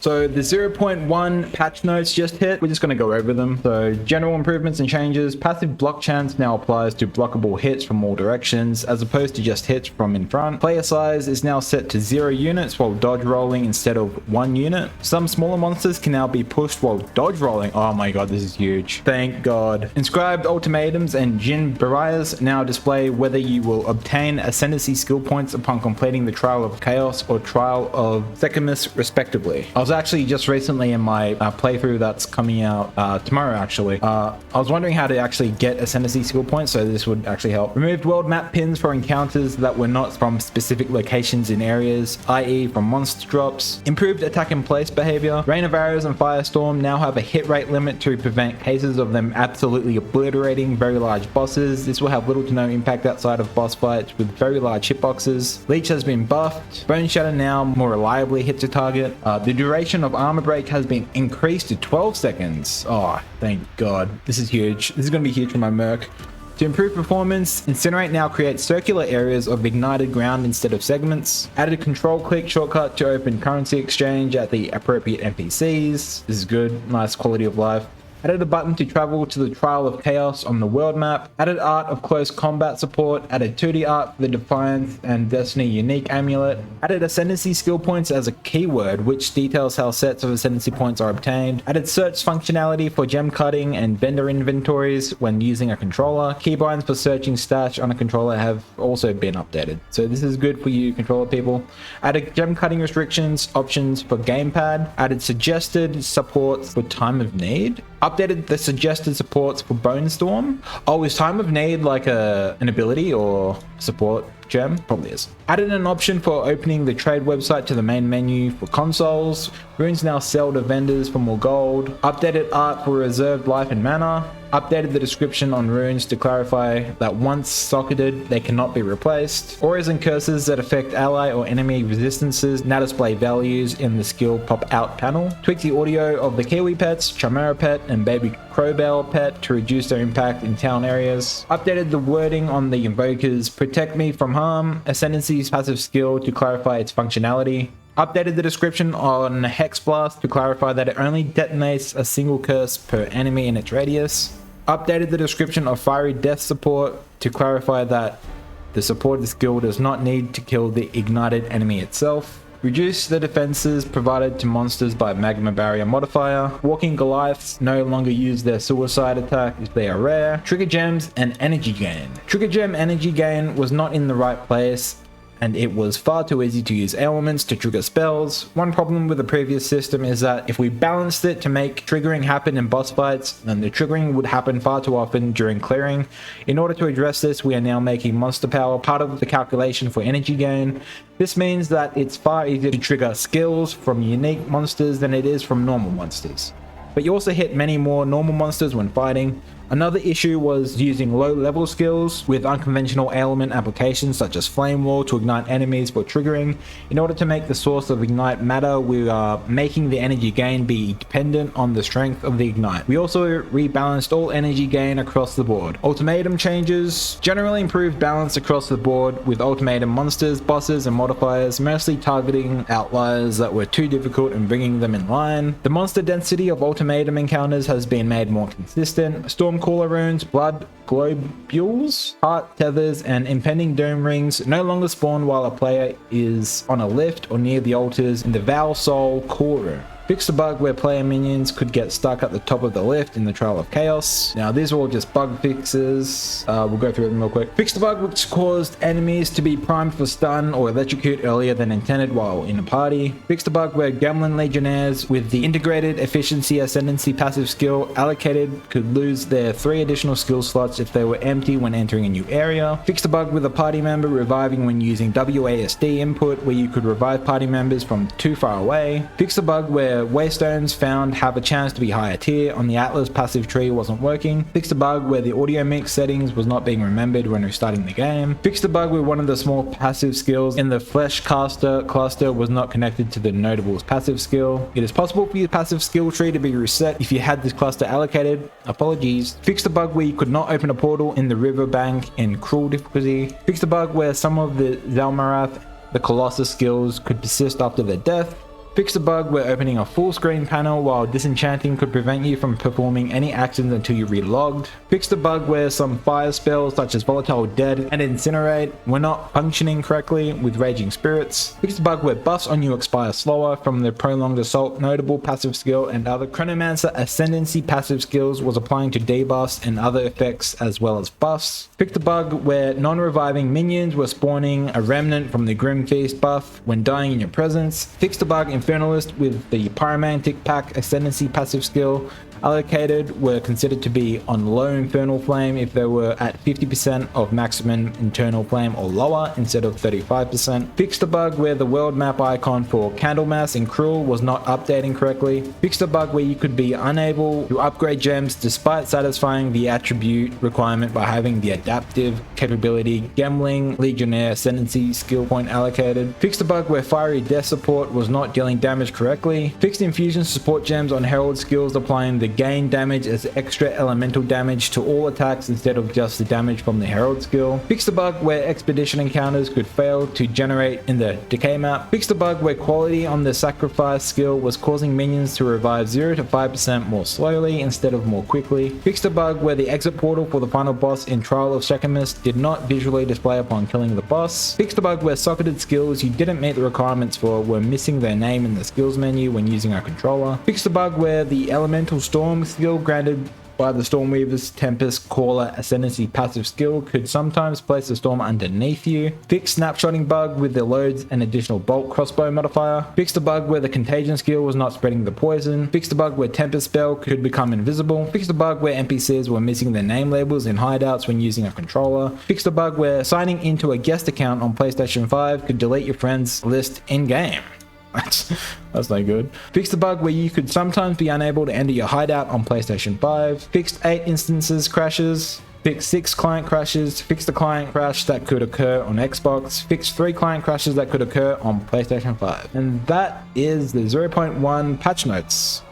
So the 0.1 patch notes just hit. We're just going to go over them. So general improvements and changes. Passive block chance now applies to blockable hits from all directions as opposed to just hits from in front. Player size is now set to 0 units while dodge rolling instead of 1 unit. Some smaller monsters can now be pushed while dodge rolling. Oh my god, this is huge. Thank god. Inscribed ultimatums and Jin barriers now display whether you will obtain ascendancy skill points upon completing the Trial of Chaos or Trial of Secamus respectively. I was actually just recently in my playthrough that's coming out tomorrow actually. I was wondering how to actually get ascendancy skill points, so this would actually help. Removed world map pins for encounters that were not from specific locations in areas, i.e. from monster drops. Improved attack in place behavior. Rain of Arrows and Firestorm now have a hit rate limit to prevent cases of them absolutely obliterating very large bosses. This will have little to no impact outside of boss fights with very large hitboxes. Leech has been buffed. Bone Shatter now more reliably hits a target. The duration of armor break has been increased to 12 seconds. Oh, thank god. This is huge. This is going to be huge for my Merc. To improve performance, Incinerate now creates circular areas of ignited ground instead of segments. Added control click shortcut to open currency exchange at the appropriate NPCs. This is good. Nice quality of life. Added a button to travel to the Trial of Chaos on the world map. Added art of close combat support. Added 2D art for the Defiance and Destiny unique amulet. Added ascendancy skill points as a keyword, which details how sets of ascendancy points are obtained. Added search functionality for gem cutting and vendor inventories when using a controller. Keybinds for searching stash on a controller have also been updated. So this is good for you controller people. Added gem cutting restrictions, options for gamepad. Added suggested supports for time of need. Updated the suggested supports for Bone Storm. Oh, is Time of Need like an ability or support gem? Probably is. Added an option for opening the trade website to the main menu for consoles. Runes now sell to vendors for more gold. Updated art for reserved life and mana. Updated the description on runes to clarify that once socketed, they cannot be replaced. Auras and curses that affect ally or enemy resistances now display values in the skill pop-out panel. Tweaked the audio of the Kiwi pets, Chimera pet, and Baby Crowbell pet to reduce their impact in town areas. Updated the wording on the invokers Protect Me from Harm, Ascendancy's passive skill to clarify its functionality. Updated the description on Hex Blast to clarify that it only detonates a single curse per enemy in its radius. Updated the description of Fiery Death support to clarify that the supported skill does not need to kill the ignited enemy itself. Reduce the defenses provided to monsters by Magma Barrier modifier. Walking Goliaths no longer use their suicide attack if they are rare. Trigger Gems and Energy Gain. Trigger Gem Energy Gain was not in the right place, and it was far too easy to use elements to trigger spells. One problem with the previous system is that if we balanced it to make triggering happen in boss fights, then the triggering would happen far too often during clearing. In order to address this, we are now making monster power part of the calculation for energy gain. This means that it's far easier to trigger skills from unique monsters than it is from normal monsters. But you also hit many more normal monsters when fighting. Another issue was using low level skills with unconventional ailment applications such as Flame Wall to ignite enemies for triggering. In order to make the source of ignite matter, we are making the energy gain be dependent on the strength of the ignite. We also rebalanced all energy gain across the board. Ultimatum changes generally improved balance across the board with ultimatum monsters, bosses, and modifiers, mostly targeting outliers that were too difficult and bringing them in line. The monster density of ultimatum encounters has been made more consistent. Stormcaller runes, blood globules, heart tethers, and impending dome rings no longer spawn while a player is on a lift or near the altars in the Val Soul core room. Fixed a bug where player minions could get stuck at the top of the lift in the Trial of Chaos. Now these are all just bug fixes. We'll go through them real quick. Fixed a bug which caused enemies to be primed for stun or electrocute earlier than intended while in a party. Fixed a bug where Gremlin Legionnaires with the integrated efficiency ascendancy passive skill allocated could lose their 3 additional skill slots if they were empty when entering a new area. Fixed a bug with a party member reviving when using WASD input where you could revive party members from too far away. Fixed a bug where waystones found have a chance to be higher tier on the Atlas passive tree wasn't working. Fixed a bug where the audio mix settings was not being remembered when restarting the game. Fixed a bug where one of the small passive skills in the Flesh Caster cluster was not connected to the Notable's passive skill. It is possible for your passive skill tree to be reset if you had this cluster allocated. Apologies. Fixed a bug where you could not open a portal in the riverbank in cruel difficulty. Fixed a bug where some of the Zalmarath, the Colossus skills could persist after their death. Fixed a bug where opening a full screen panel while disenchanting could prevent you from performing any actions until you relogged. Fixed a bug where some fire spells such as Volatile Dead and Incinerate were not functioning correctly with Raging Spirits. Fixed a bug where buffs on you expire slower from the Prolonged Assault notable passive skill and other Chronomancer Ascendancy passive skills was applying to debuffs and other effects as well as buffs. Fixed a bug where non-reviving minions were spawning a remnant from the Grim Feast buff when dying in your presence. Fixed a bug Infernalist with the Pyromantic Pack Ascendancy passive skill allocated were considered to be on low Infernal Flame if they were at 50% of maximum internal flame or lower instead of 35%. Fixed a bug where the world map icon for Candlemass and Cruel was not updating correctly. Fixed a bug where you could be unable to upgrade gems despite satisfying the attribute requirement by having the adaptive capability Gambling Legionnaire Ascendancy skill point allocated. Fixed a bug where Fiery Death support was not dealing damage correctly. Fixed infusion support gems on Herald skills applying the gain damage as extra elemental damage to all attacks instead of just the damage from the Herald skill. Fixed a bug where expedition encounters could fail to generate in the decay map. Fixed a bug where quality on the sacrifice skill was causing minions to revive 0 to 5% more slowly instead of more quickly. Fixed a bug where the exit portal for the final boss in Trial of Shekimus did not visually display upon killing the boss. Fixed a bug where socketed skills you didn't meet the requirements for were missing their name in the skills menu when using a controller. Fixed a bug where the elemental storm skill granted by the Stormweaver's Tempest Caller Ascendancy passive skill could sometimes place the storm underneath you. Fixed snapshotting bug with the loads and additional bolt crossbow modifier. Fixed a bug where the contagion skill was not spreading the poison. Fixed a bug where Tempest spell could become invisible. Fixed a bug where NPCs were missing their name labels in hideouts when using a controller. Fixed a bug where signing into a guest account on PlayStation 5 could delete your friends list in-game. That's no good. Fixed the bug where you could sometimes be unable to enter your hideout on PlayStation 5. Fixed 8 instances crashes. Fixed 6 client crashes. Fixed a client crash that could occur on Xbox. Fixed 3 client crashes that could occur on PlayStation 5. And that is the 0.1 patch notes.